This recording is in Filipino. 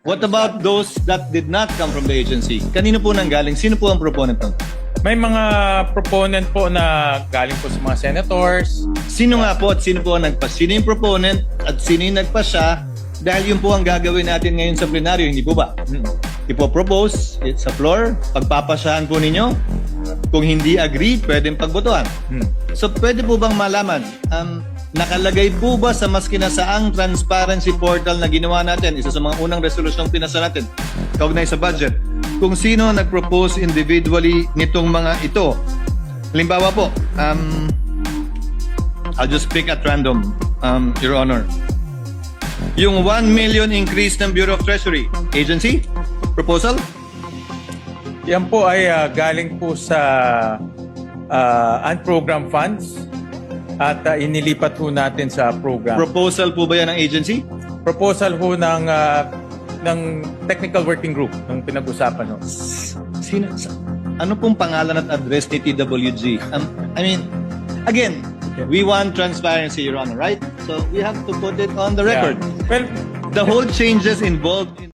What about those that did not come from the agency? Kanino po nanggaling? Sino po ang proponent nun? May mga proponent po na galing po sa mga senators. Sino nga po at sino po ang nagpa? Sino yung proponent at sino yung nagpasya? Dahil yun po ang gagawin natin ngayon sa plenaryo, hindi po ba? Ipopropose sa floor, pagpapasyahan po ninyo. Kung hindi agree, pwedeng pagbotohan. So pwede po bang malaman, nakalagay po ba sa mas kinasaang transparency portal na ginawa natin, isa sa mga unang resolusyong pinasa natin, kaugnay sa budget, kung sino nag-propose individually nitong mga ito? Halimbawa po, I'll just pick at random, Your Honor. Yung 1 million increase ng Bureau of Treasury, agency? Proposal? Yan po ay galing po sa unprogrammed funds at inilipat po natin sa program. Proposal po ba yan ng agency? Proposal po ng technical working group nung pinag-usapan ho. Sino, ano pong pangalan at address ni TWG? I mean, again, we want transparency, Your Honor, right? So we have to put it on the record. Yeah. Well, The whole changes involved in